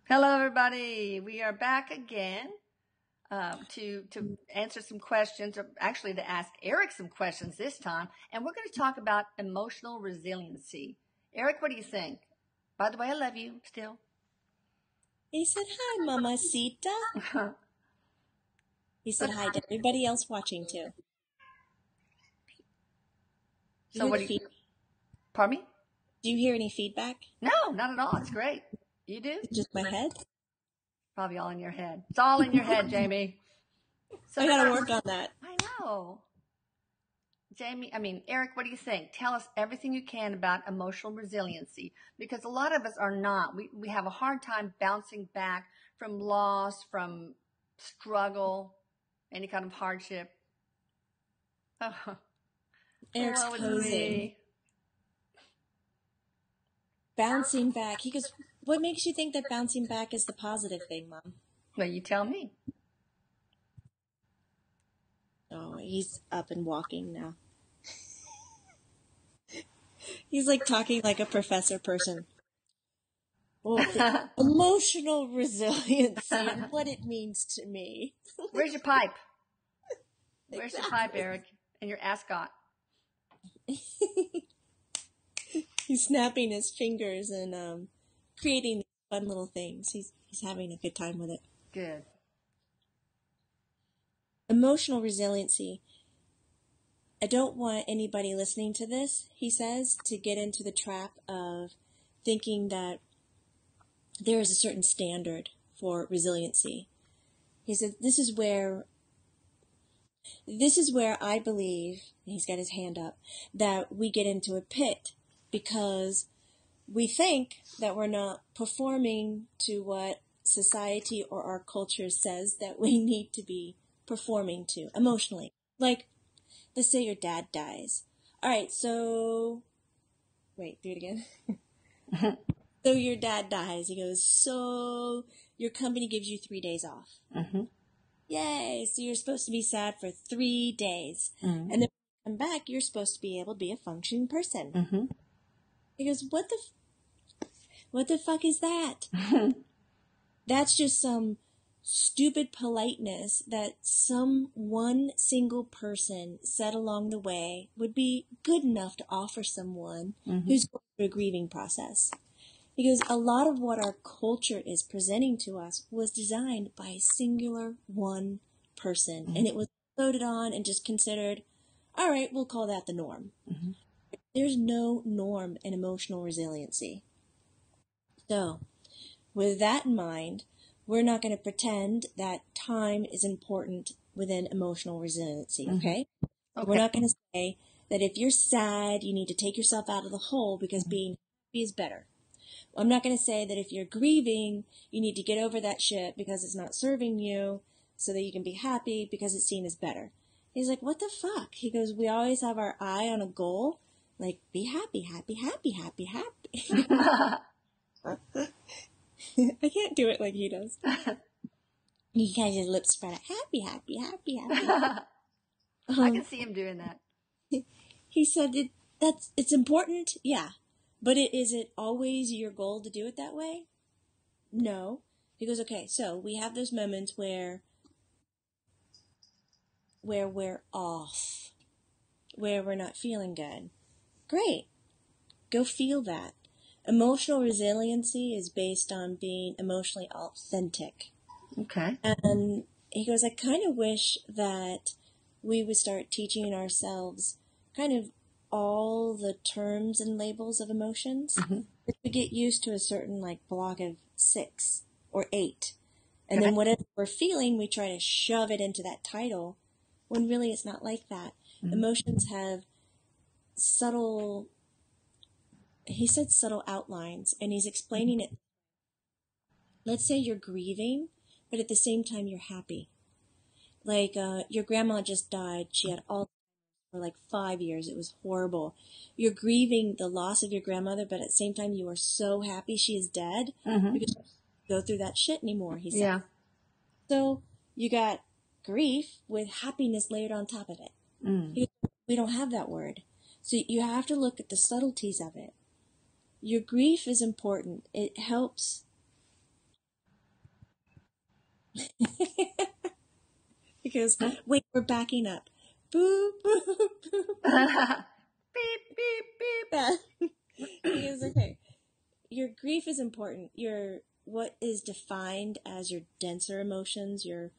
Hello, everybody. We are back again to answer some questions, or actually to ask Erik some questions this time. And we're going to talk about emotional resiliency. Erik, what do you think? By the way, I love you still. He said, "Hi, Mamacita." He said hi to everybody else watching, too. So what do you... Pardon me? Do you hear any feedback? No, not at all. It's great. You do? It's just my head? Probably all in your head. It's all in your head, Jamie. So I got to work on that. I know. Erik, what do you think? Tell us everything you can about emotional resiliency, because a lot of us are not. We have a hard time bouncing back from loss, from struggle, any kind of hardship. Oh, Erik's posing. Bouncing back. He goes, what makes you think that bouncing back is the positive thing, Mom? Well, you tell me. Oh, he's up and walking now. He's like talking like a professor person. Well, emotional resiliency and what it means to me. Where's your pipe? Where's your pipe, Erik? And your ascot? He's snapping his fingers and creating fun little things. He's having a good time with it. Good. Emotional resiliency. I don't want anybody listening to this, he says, to get into the trap of thinking that there is a certain standard for resiliency. He says, this is where I believe, and he's got his hand up, that we get into a pit because we think that we're not performing to what society or our culture says that we need to be performing to emotionally. Like, let's say your dad dies. All right, so wait, do it again. So your dad dies. He goes, so your company gives you 3 days off. Mm-hmm. Yay! So you're supposed to be sad for 3 days. Mm-hmm. And then when you come back, you're supposed to be able to be a functioning person. Mm-hmm. He goes, what the fuck is that? That's just some stupid politeness that some one single person said along the way would be good enough to offer someone who's going through a grieving process. Because a lot of what our culture is presenting to us was designed by a singular one person. And it was voted on and just considered, all right, we'll call that the norm. Mm-hmm. There's no norm in emotional resiliency. So, with that in mind, we're not going to pretend that time is important within emotional resiliency, okay? Okay. We're not going to say that if you're sad, you need to take yourself out of the hole because being happy is better. I'm not going to say that if you're grieving, you need to get over that shit because it's not serving you so that you can be happy because it's seen as better. He's like, what the fuck? He goes, we always have our eye on a goal, like be happy, happy, happy, happy, happy. I can't do it like he does. He kind of his lips spread out, happy, happy, happy, happy. I can see him doing that. He said it's important, yeah. But is it always your goal to do it that way? No. He goes, okay, so we have those moments where we're off, where we're not feeling good. Great. Go feel that. Emotional resiliency is based on being emotionally authentic. Okay. And he goes, I kind of wish that we would start teaching ourselves kind of all the terms and labels of emotions. Mm-hmm. We get used to a certain like block of 6 or 8. And then whatever we're feeling, we try to shove it into that title when really it's not like that. Mm-hmm. Emotions have subtle, he said subtle outlines, and he's explaining it. Let's say you're grieving, but at the same time you're happy. Like your grandma just died. She had all for like 5 years. It was horrible. You're grieving the loss of your grandmother, but at the same time you are so happy she is dead because you don't go through that shit anymore, he said. Yeah. So you got grief with happiness layered on top of it. Mm. We don't have that word. So you have to look at the subtleties of it. your grief is important. It helps. Because, wait, we're backing up. Boop, boop, boop. Beep, beep, beep. Yeah. Because, okay, your grief is important. What is defined as your denser emotions, your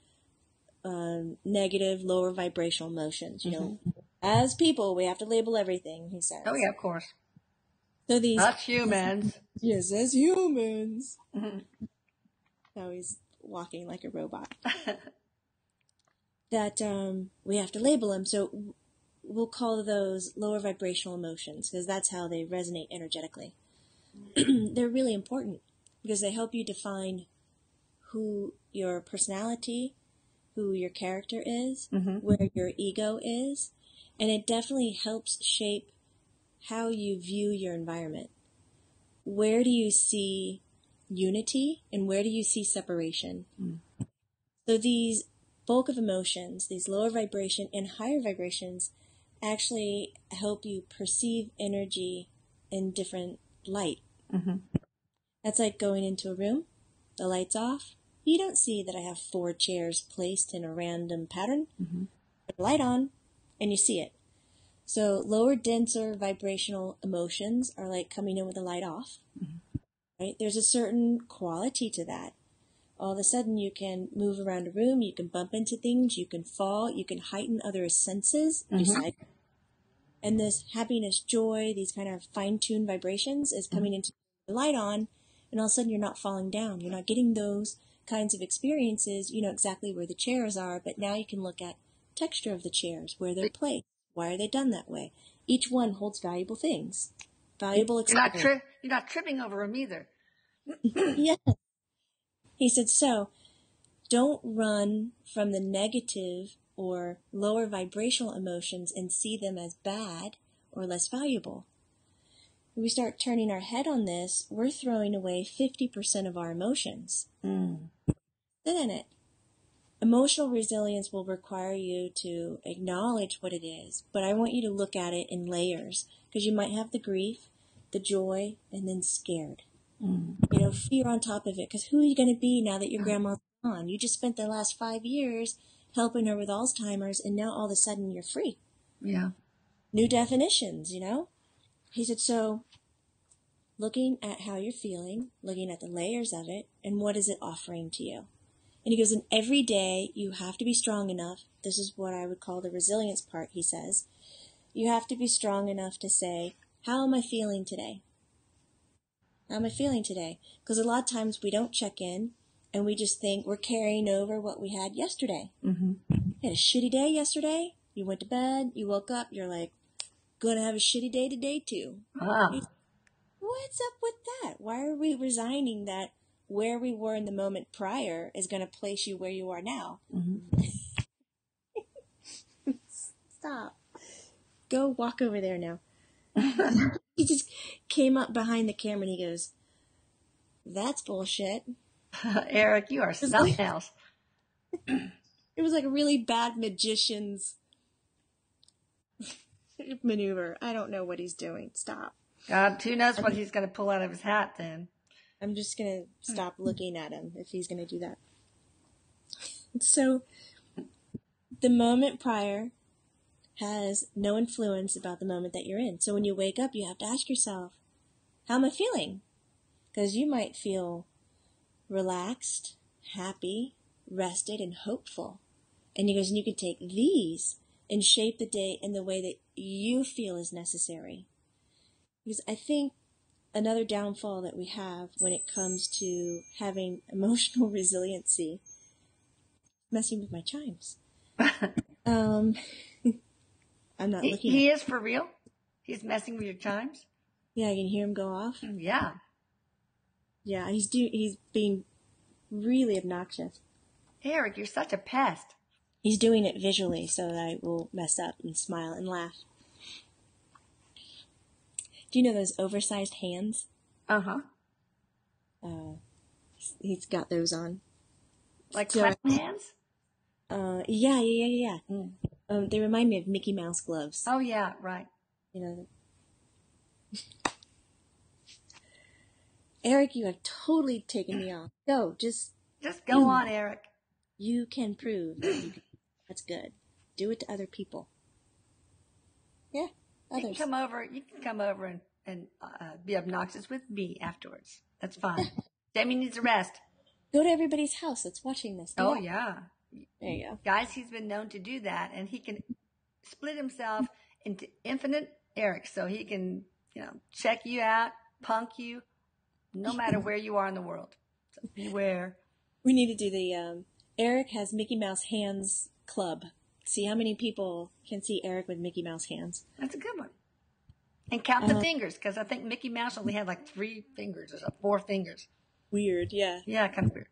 negative, lower vibrational emotions. You know, as people, we have to label everything, he says. Oh, yeah, of course. So these... Us humans. Yes, as humans. Now he's walking like a robot. That we have to label them. So we'll call those lower vibrational emotions because that's how they resonate energetically. They're really important because they help you define who your personality, who your character is, where your ego is, and it definitely helps shape how you view your environment. Where do you see unity and where do you see separation? So these bulk of emotions, these lower vibration and higher vibrations, actually help you perceive energy in different light. That's like going into a room, the light's off. You don't see that I have 4 chairs placed in a random pattern. Put the light on, and you see it. So lower, denser vibrational emotions are like coming in with the light off. Right? There's a certain quality to that. All of a sudden you can move around a room, you can bump into things, you can fall, you can heighten other senses. And this happiness, joy, these kind of fine-tuned vibrations is coming into the light on, and all of a sudden you're not falling down. You're not getting those kinds of experiences. You know exactly where the chairs are, but now you can look at texture of the chairs, where they're placed. Why are they done that way? Each one holds valuable things, valuable experience. You're not tripping over them either. Yeah. He said, so don't run from the negative or lower vibrational emotions and see them as bad or less valuable. When we start turning our head on this, we're throwing away 50% of our emotions. Sit in it. Emotional resilience will require you to acknowledge what it is, but I want you to look at it in layers, because you might have the grief, the joy, and then scared. You know, fear on top of it, because who are you going to be now that your grandma's gone? You just spent the last 5 years helping her with Alzheimer's, and now all of a sudden you're free. Yeah. New definitions, you know? He said, so looking at how you're feeling, looking at the layers of it, and what is it offering to you? And he goes, and every day you have to be strong enough. This is what I would call the resilience part, he says. You have to be strong enough to say, how am I feeling today? How am I feeling today? Because a lot of times we don't check in and we just think we're carrying over what we had yesterday. You had a shitty day yesterday. You went to bed. You woke up. You're like, gonna have a shitty day today too. What's up with that? Why are we resigning that where we were in the moment prior is going to place you where you are now? Stop. Go walk over there now. He just came up behind the camera and he goes, that's bullshit. Erik, you are something else. It was like a really bad magician's maneuver. I don't know what he's doing. Stop. God, who knows what he's going to pull out of his hat then? I'm just going to stop looking at him if he's going to do that. So, the moment prior has no influence about the moment that you're in. So when you wake up, you have to ask yourself, how am I feeling? Because you might feel relaxed, happy, rested, and hopeful. And he goes, and you can take these and shape the day in the way that you feel is necessary. Because I think another downfall that we have when it comes to having emotional resiliency, messing with my chimes. I'm not looking He is for real? He's messing with your chimes? Yeah, I can hear him go off. Yeah. Yeah, he's being really obnoxious. Erik, you're such a pest. He's doing it visually so that I will mess up and smile and laugh. Do you know those oversized hands? He's got those on. Like clapping hands? Yeah. They remind me of Mickey Mouse gloves. Oh, yeah, right. You know. Erik, you have totally taken me off. Go, just go on, Erik. You can prove that you can. That's good. Do it to other people. Yeah, others. You can come over and be obnoxious with me afterwards. That's fine. Jamie needs a rest. Go to everybody's house that's watching this. Oh, yeah. There you go. Guys, he's been known to do that, and he can split himself into infinite Erik, so he can, check you out, punk you, no matter where you are in the world. So beware. We need to do the Erik has Mickey Mouse hands club. See how many people can see Erik with Mickey Mouse hands. That's a good one. And count the fingers, because I think Mickey Mouse only had like 3 fingers or 4 fingers. Weird, yeah. Yeah, kind of weird.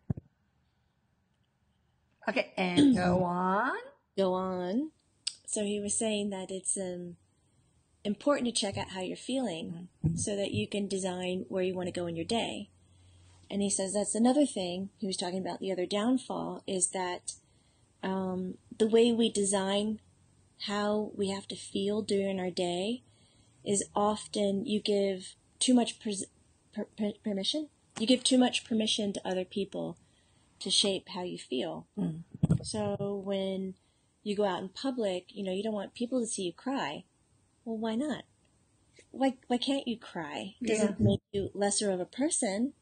Okay, and go on. Go on. So he was saying that it's important to check out how you're feeling so that you can design where you want to go in your day. And he says that's another thing he was talking about, the other downfall, is that the way we design how we have to feel during our day is often you give too much permission. You give too much permission to other people to shape how you feel. Mm. So when you go out in public, you don't want people to see you cry. Well, why not? Why can't you cry? Does it make you lesser of a person?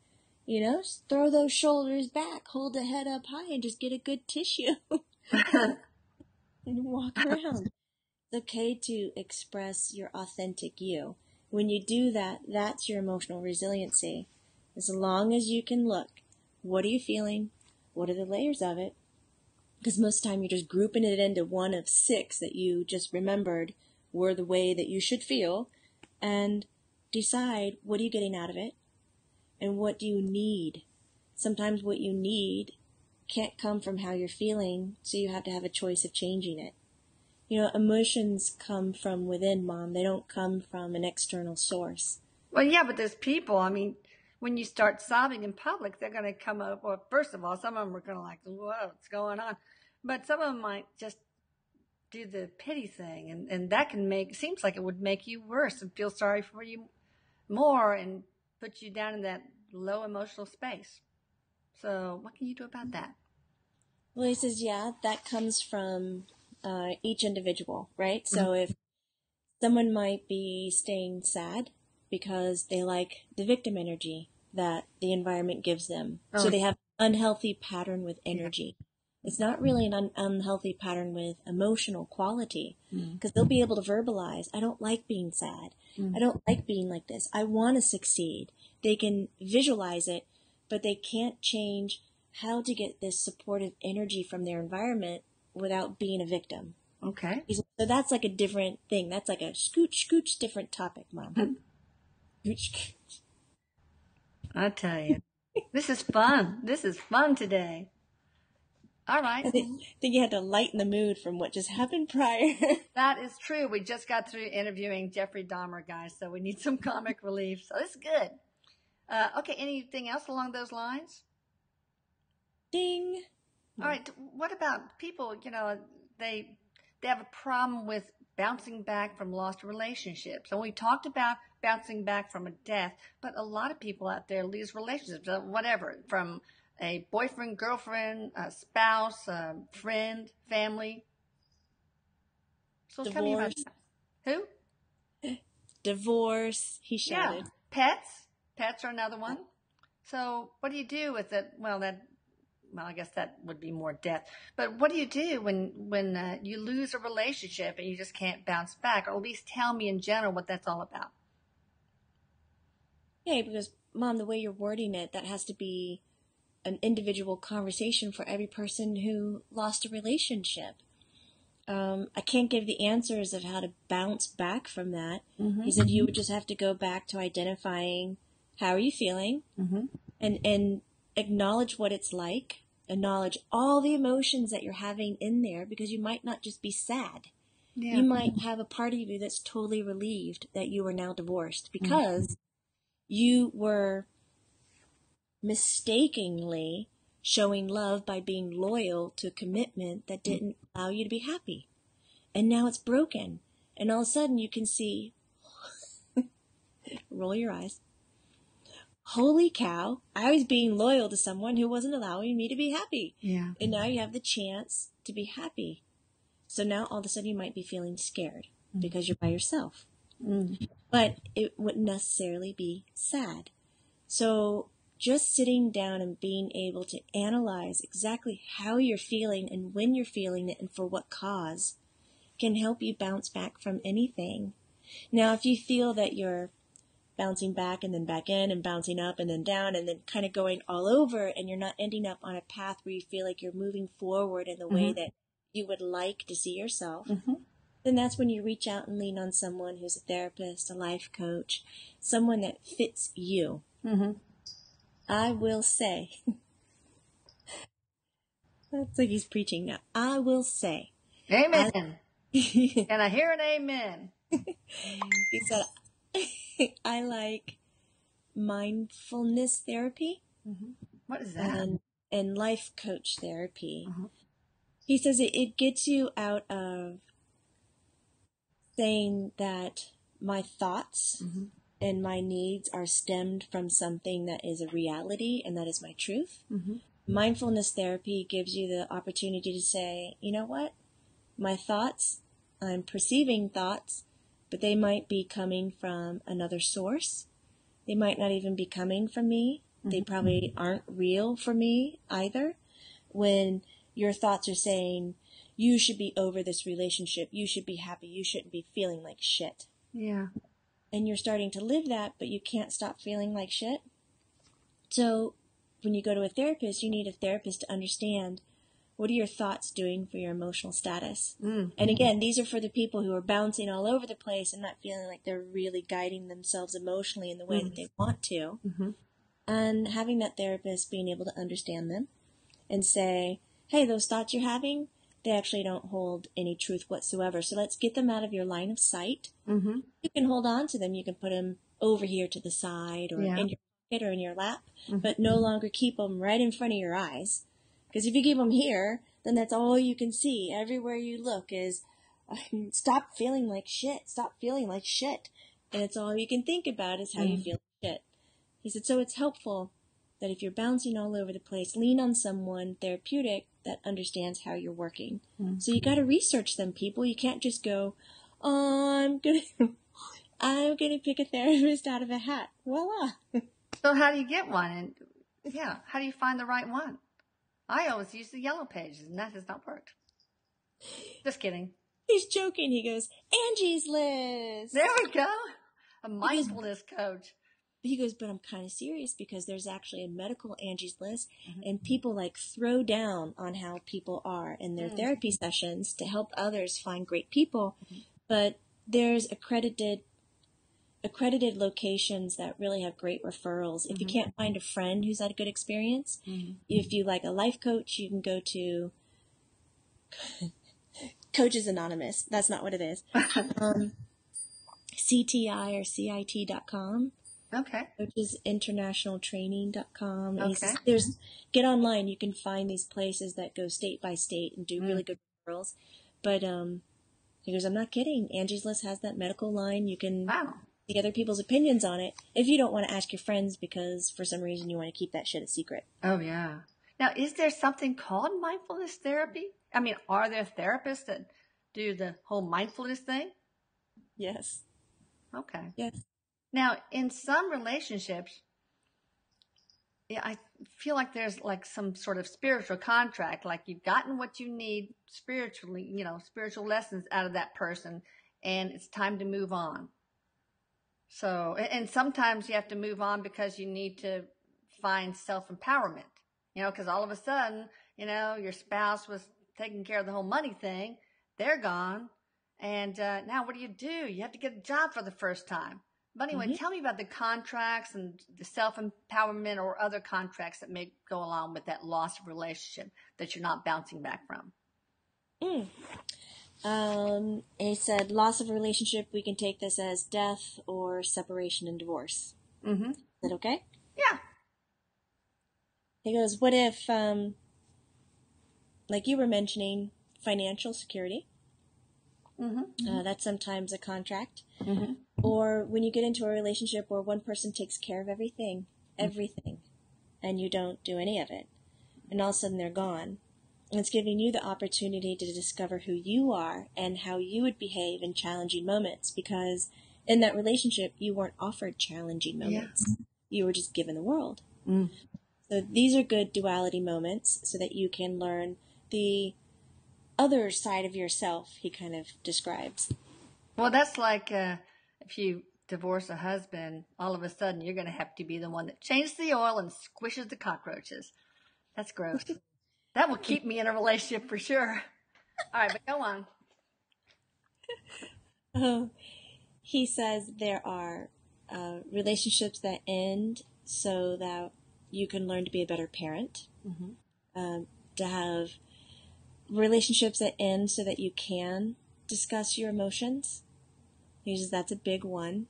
Just throw those shoulders back, hold the head up high, and just get a good tissue and walk around. It's okay to express your authentic you. When you do that, that's your emotional resiliency. As long as you can look, what are you feeling? What are the layers of it? Because most of the time you're just grouping it into one of 6 that you just remembered were the way that you should feel, and decide what are you getting out of it and what do you need. Sometimes what you need can't come from how you're feeling, so you have to have a choice of changing it. Emotions come from within, Mom. They don't come from an external source. Well, yeah, but there's people, when you start sobbing in public, they're going to come up. Well, first of all, some of them are going to like, whoa, what's going on? But some of them might just do the pity thing. And that seems like it would make you worse and feel sorry for you more and put you down in that low emotional space. So what can you do about that? Well, he says, that comes from each individual, right? Mm-hmm. So if someone might be staying sad because they like the victim energy that the environment gives them. Oh. So they have an unhealthy pattern with energy. Yeah. It's not really an unhealthy pattern with emotional quality, because they'll be able to verbalize, I don't like being sad. I don't like being like this. I want to succeed. They can visualize it, but they can't change how to get this supportive energy from their environment without being a victim. Okay. So that's like a different thing. That's like a scooch different topic, Mom. I tell you, this is fun. This is fun today. All right. I think you had to lighten the mood from what just happened prior. That is true. We just got through interviewing Jeffrey Dahmer, guys, so we need some comic relief. So this is good. Okay, anything else along those lines? Ding. All right. What about people, they have a problem with bouncing back from lost relationships. And we talked about bouncing back from a death, but a lot of people out there lose relationships, whatever, from a boyfriend, girlfriend, a spouse, a friend, family. So tell me about that. Who? Divorce, he shouted. Yeah. Pets. Pets are another one. So what do you do with it? Well, I guess that would be more death. But what do you do when you lose a relationship and you just can't bounce back? Or at least tell me in general what that's all about. Yeah, because, Mom, the way you're wording it, that has to be an individual conversation for every person who lost a relationship. I can't give the answers of how to bounce back from that. Mm-hmm. He said you would just have to go back to identifying how are you feeling, and acknowledge what it's like, acknowledge all the emotions that you're having in there, because you might not just be sad. Yeah. You might have a part of you that's totally relieved that you are now divorced because you were mistakenly showing love by being loyal to a commitment that didn't allow you to be happy. And now it's broken. And all of a sudden you can see, roll your eyes, holy cow, I was being loyal to someone who wasn't allowing me to be happy. Yeah. And now you have the chance to be happy. So now all of a sudden you might be feeling scared because you're by yourself. But it wouldn't necessarily be sad. So just sitting down and being able to analyze exactly how you're feeling and when you're feeling it and for what cause can help you bounce back from anything. Now, if you feel that you're bouncing back and then back in and bouncing up and then down and then kind of going all over and you're not ending up on a path where you feel like you're moving forward in the way that you would like to see yourself, then that's when you reach out and lean on someone who's a therapist, a life coach, someone that fits you. I will say, that's like he's preaching now. I will say. Amen. Can I hear an amen? He said, I like mindfulness therapy. What is that? And life coach therapy. He says it gets you out of saying that my thoughts and my needs are stemmed from something that is a reality and that is my truth. Mindfulness therapy gives you the opportunity to say, you know what? My thoughts, I'm perceiving thoughts, but they might be coming from another source. They might not even be coming from me. They probably aren't real for me either. When your thoughts are saying, you should be over this relationship, you should be happy, you shouldn't be feeling like shit. Yeah. And you're starting to live that, but you can't stop feeling like shit. So when you go to a therapist, you need a therapist to understand, what are your thoughts doing for your emotional status? And again, these are for the people who are bouncing all over the place and not feeling like they're really guiding themselves emotionally in the way that they want to. And having that therapist being able to understand them and say, hey, those thoughts you're having, they actually don't hold any truth whatsoever. So let's get them out of your line of sight. You can hold on to them. You can put them over here to the side or in your pocket or in your lap, but no longer keep them right in front of your eyes. Because if you keep them here, then that's all you can see. Everywhere you look is, stop feeling like shit. Stop feeling like shit. And it's all you can think about is how you feel like shit. He said, so it's helpful that if you're bouncing all over the place, lean on someone therapeutic that understands how you're working. So you got to research them, people. You can't just go, oh, I'm gonna pick a therapist out of a hat. Voila. So how do you get one? And how do you find the right one? I always use the yellow pages, and that has not worked. Just kidding. He's joking. He goes, Angie's List. There we go. A mindfulness coach. He goes, but I'm kind of serious because there's actually a medical Angie's List, and people like throw down on how people are in their therapy sessions to help others find great people. But there's accredited locations that really have great referrals. If you can't find a friend who's had a good experience, if you like a life coach, you can go to Coaches Anonymous. That's not what it is. CTI or CIT.com. Okay. CoachesInternationalTraining.com. Okay. Get online. You can find these places that go state by state and do really good referrals. But he goes, I'm not kidding. Angie's List has that medical line. You can see other people's opinions on it if you don't want to ask your friends because for some reason you want to keep that shit a secret. Oh, yeah. Now, is there something called mindfulness therapy? I mean, are there therapists that do the whole mindfulness thing? Yes. Okay. Yes. Now, in some relationships, I feel like there's like some sort of spiritual contract, like you've gotten what you need spiritually, spiritual lessons out of that person, and it's time to move on. So, and sometimes you have to move on because you need to find self-empowerment, because all of a sudden, your spouse was taking care of the whole money thing. They're gone. And now what do? You have to get a job for the first time. But anyway, tell me about the contracts and the self-empowerment or other contracts that may go along with that loss of relationship that you're not bouncing back from. He said, loss of relationship, we can take this as death or separation and divorce. Is that okay? Yeah. He goes, what if, like you were mentioning, financial security? That's sometimes a contract. Or when you get into a relationship where one person takes care of everything everything, and you don't do any of it. And all of a sudden they're gone. And it's giving you the opportunity to discover who you are and how you would behave in challenging moments, because in that relationship, you weren't offered challenging moments. Yeah. You were just given the world. Mm. So these are good duality moments so that you can learn the other side of yourself, he kind of describes. Well, that's like if you divorce a husband, all of a sudden you're going to have to be the one that changes the oil and squishes the cockroaches. That's gross. That will keep me in a relationship for sure. All right, but go on. He says there are relationships that end so that you can learn to be a better parent. Mm-hmm. To have relationships that end so that you can discuss your emotions. He says that's a big one.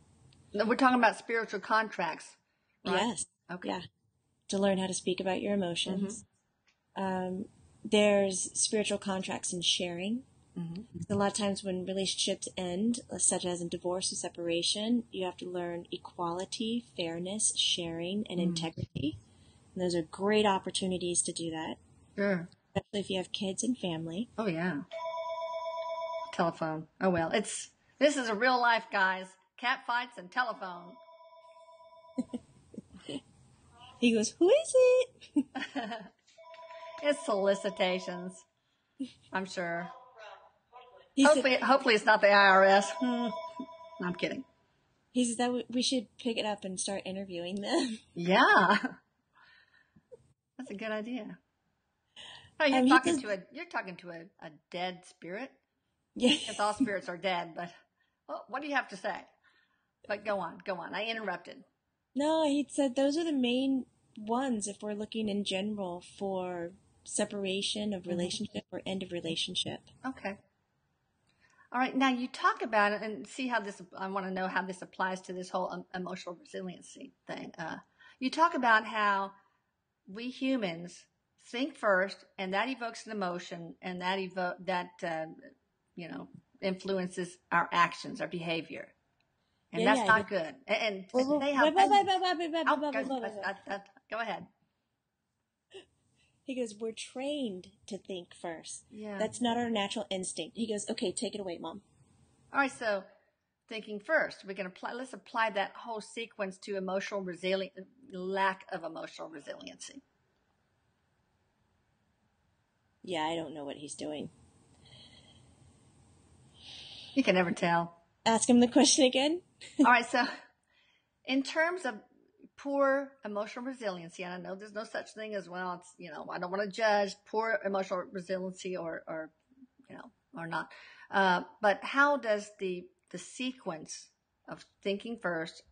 We're talking about spiritual contracts, right? Yes. Okay. Yeah. To learn how to speak about your emotions. Mm-hmm. There's spiritual contracts in sharing. Mm-hmm. A lot of times when relationships end, such as in divorce or separation, you have to learn equality, fairness, sharing, and integrity. And those are great opportunities to do that. Sure. Especially if you have kids and family. Oh, yeah. Telephone. Oh, well, this is a real life, guys. Cat fights and telephone. He goes, who is it? It's solicitations, I'm sure. Hopefully it's not the IRS. No, I'm kidding. He says that we should pick it up and start interviewing them. Yeah. That's a good idea. Oh, you're talking to a dead spirit? Yeah. Because all spirits are dead, but what do you have to say? But go on. I interrupted. No, he said those are the main ones if we're looking in general for separation of relationship or end of relationship. Okay. All right. Now you talk about it and see how I want to know how this applies to this whole emotional resiliency thing. You talk about how we humans think first, and that evokes an emotion, and that influences our actions, our behavior. And that's not good. And they have... Go ahead. He goes, we're trained to think first. Yeah. That's not our natural instinct. He goes, okay, take it away, Mom. All right, so thinking first. Let's apply that whole sequence to lack of emotional resiliency. Yeah, I don't know what he's doing. You can never tell. Ask him the question again. All right, so in terms of poor emotional resiliency, and I know there's no such thing as, well, it's, I don't want to judge poor emotional resiliency or not. But how does the sequence of thinking first,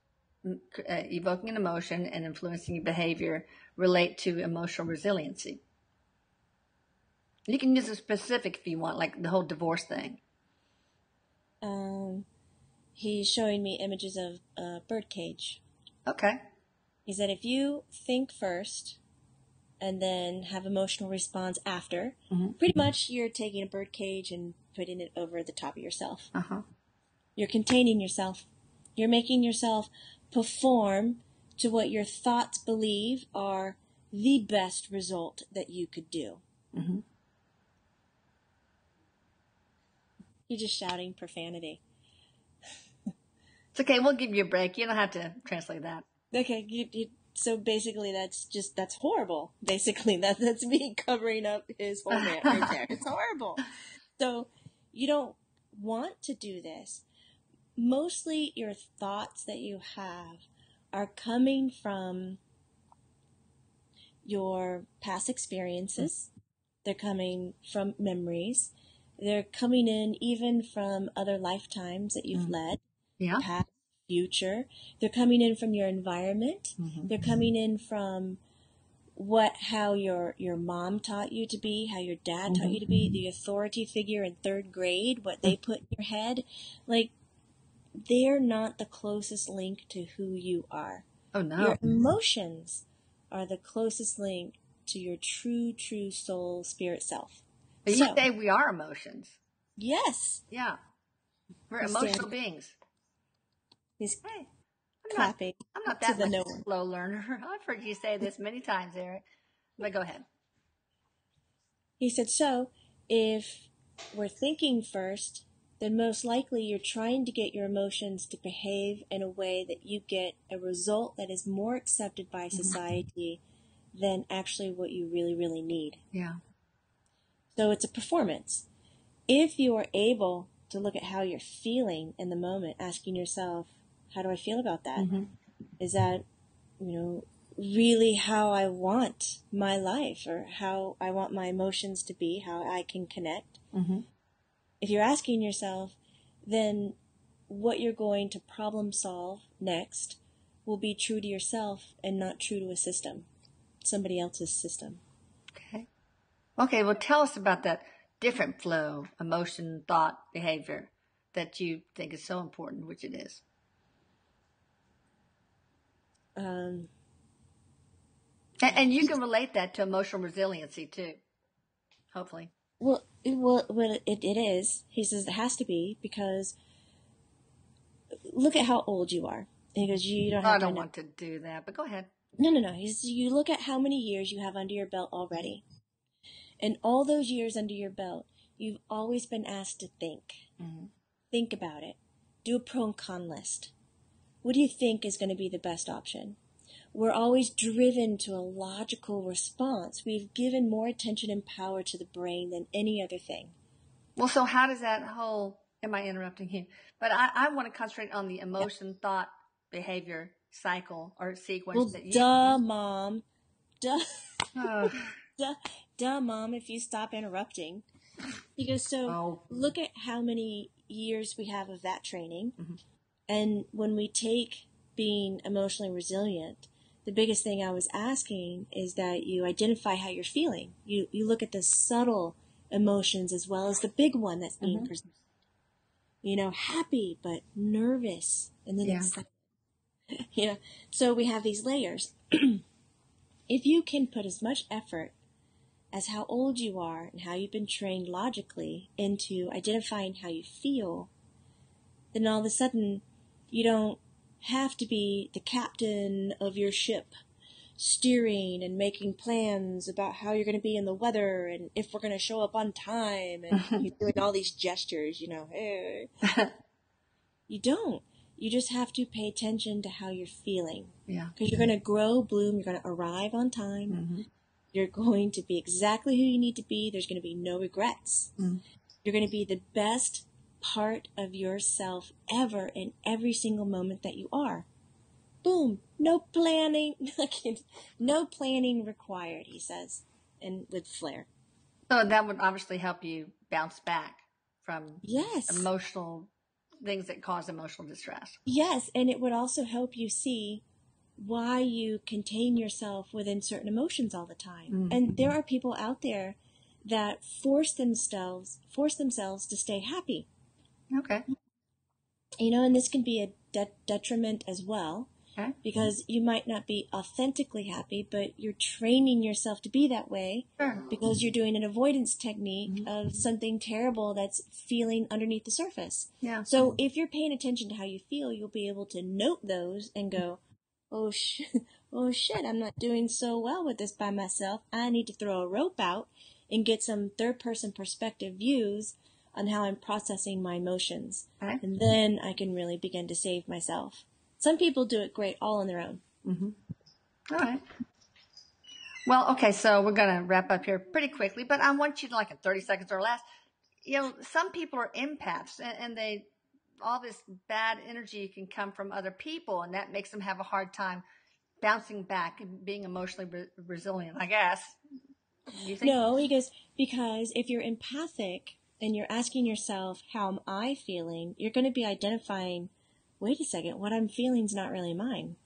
evoking an emotion, and influencing your behavior relate to emotional resiliency? You can use a specific if you want, like the whole divorce thing. He's showing me images of a birdcage. Okay. He said if you think first and then have emotional response after, pretty much you're taking a birdcage and putting it over the top of yourself. Uh-huh. You're containing yourself. You're making yourself perform to what your thoughts believe are the best result that you could do. Mm-hmm. You're just shouting profanity. It's okay. We'll give you a break. You don't have to translate that. Okay. So basically that's horrible. Basically that's me covering up his whole man right there. It's horrible. So you don't want to do this. Mostly your thoughts that you have are coming from your past experiences. They're coming from memories. They're coming in even from other lifetimes that you've led. Yeah. Past, future. They're coming in from your environment. Mm-hmm. They're coming in from how your mom taught you to be, how your dad taught you to be, the authority figure in third grade, what they put in your head. Like, they're not the closest link to who you are. Oh, no. Your emotions are the closest link to your true soul, spirit self. But you say we are emotions. Yes. Yeah. We're emotional beings. Hey, clapping I'm not to that the much no of a one. slow learner. I've heard you say this many times, Erik. But go ahead. He said, so if we're thinking first, then most likely you're trying to get your emotions to behave in a way that you get a result that is more accepted by society than actually what you really, really need. Yeah. So it's a performance. If you are able to look at how you're feeling in the moment, asking yourself, how do I feel about that? Is that, really how I want my life or how I want my emotions to be, how I can connect? If you're asking yourself, then what you're going to problem solve next will be true to yourself and not true to a system, somebody else's system. Okay. Okay, well, tell us about that different flow, emotion, thought, behavior that you think is so important, which it is. And you can relate that to emotional resiliency too, hopefully. Well, it is. He says it has to be because look at how old you are. And he goes, you don't have I to don't know. want to do that, but go ahead. No. He says, you look at how many years you have under your belt already. And all those years under your belt, you've always been asked to think. Think about it. Do a pro and con list. What do you think is going to be the best option? We're always driven to a logical response. We've given more attention and power to the brain than any other thing. Well, so how does that whole, am I interrupting you? But I want to concentrate on the emotion, thought, behavior cycle or sequence that you. Duh, Mom. Duh. Oh. Duh, Mom, if you stop interrupting. He goes, so look at how many years we have of that training. And when we take being emotionally resilient, the biggest thing I was asking is that you identify how you're feeling. You look at the subtle emotions as well as the big one that's being presented. Happy but nervous, and then excited. So we have these layers. If you can put as much effort as how old you are and how you've been trained logically into identifying how you feel, then all of a sudden you don't have to be the captain of your ship, steering and making plans about how you're going to be in the weather and if we're going to show up on time, and you're doing all these gestures, hey. You don't. You just have to pay attention to how you're feeling. Yeah. Because you're going to grow, bloom, you're going to arrive on time. You're going to be exactly who you need to be. There's going to be no regrets. You're going to be the best part of yourself ever in every single moment that you are. Boom. No planning. No planning required, he says, and with flair. So that would obviously help you bounce back from emotional things that cause emotional distress. Yes, and it would also help you see why you contain yourself within certain emotions all the time. And there are people out there that force themselves to stay happy. Okay. And this can be a detriment as well. Okay. Because you might not be authentically happy, but you're training yourself to be that way. Sure. Because you're doing an avoidance technique of something terrible that's feeling underneath the surface. Yeah. So if you're paying attention to how you feel, you'll be able to note those and go, oh shit, I'm not doing so well with this by myself. I need to throw a rope out and get some third-person perspective views on how I'm processing my emotions. Okay. And then I can really begin to save myself. Some people do it great all on their own. All right. Well, okay, so we're going to wrap up here pretty quickly, but I want you to, like in 30 seconds or less, some people are empaths and they, all this bad energy can come from other people, and that makes them have a hard time bouncing back and being emotionally resilient, I guess. You think? No, because if you're empathic and you're asking yourself, how am I feeling? You're going to be identifying, wait a second, what I'm feeling is not really mine.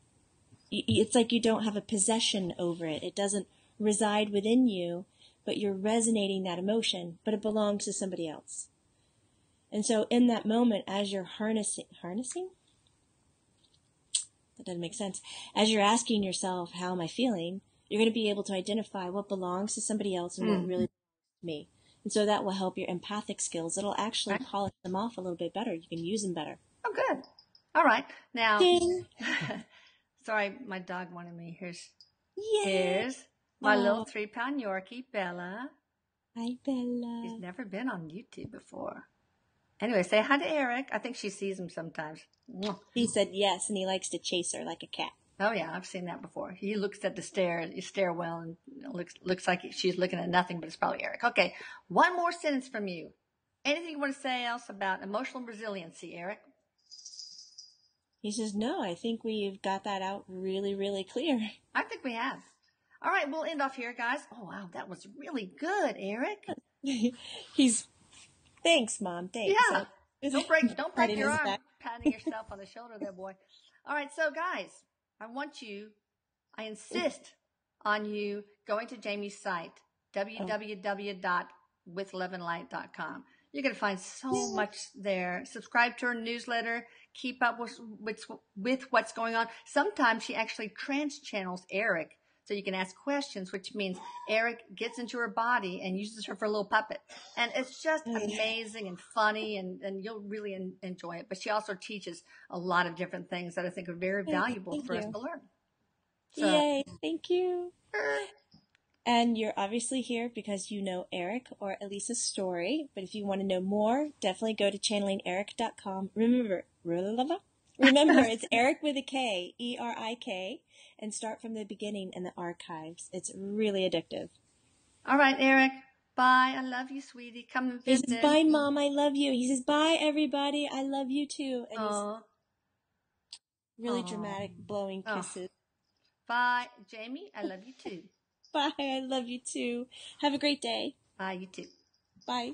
It's like you don't have a possession over it. It doesn't reside within you, but you're resonating that emotion, but it belongs to somebody else. And so in that moment, as you're harnessing? That doesn't make sense. As you're asking yourself, how am I feeling? You're going to be able to identify what belongs to somebody else and what really belongs to me. And so that will help your empathic skills. It'll actually polish them off a little bit better. You can use them better. Oh, good. All right. Now, Ding. sorry, my dog wanted me. Here's Yay. my little 3-pound Yorkie, Bella. Hi, Bella. She's never been on YouTube before. Anyway, say hi to Erik. I think she sees him sometimes. He said yes, and he likes to chase her like a cat. Oh yeah, I've seen that before. He looks at the stairwell, and looks like she's looking at nothing, but it's probably Erik. Okay, one more sentence from you. Anything you want to say else about emotional resiliency, Erik? He says, no, I think we've got that out really, really clear. I think we have. All right, we'll end off here, guys. Oh wow, that was really good, Erik. Thanks, Mom. Thanks. Yeah. Don't break your arm back. patting yourself on the shoulder there, boy. All right, so guys, I insist on you going to Jamie's site, www.withloveandlight.com. You're going to find so much there. Subscribe to her newsletter. Keep up with what's going on. Sometimes she actually trans-channels Erik so you can ask questions, which means Erik gets into her body and uses her for a little puppet. And it's just amazing and funny, and you'll really enjoy it. But she also teaches a lot of different things that I think are very valuable for us to learn. So, yay, thank you. And you're obviously here because you know Erik or Elisa's story. But if you want to know more, definitely go to channelingeric.com. Remember, it's Erik with a K, E-R-I-K, and start from the beginning in the archives. It's really addictive. All right, Erik. Bye. I love you, sweetie. Come and visit. He says, bye, Mom. I love you. He says, bye, everybody. I love you, too. And he's really dramatic, blowing kisses. Bye. Jamie, I love you, too. Bye. I love you, too. Have a great day. Bye. You too. Bye.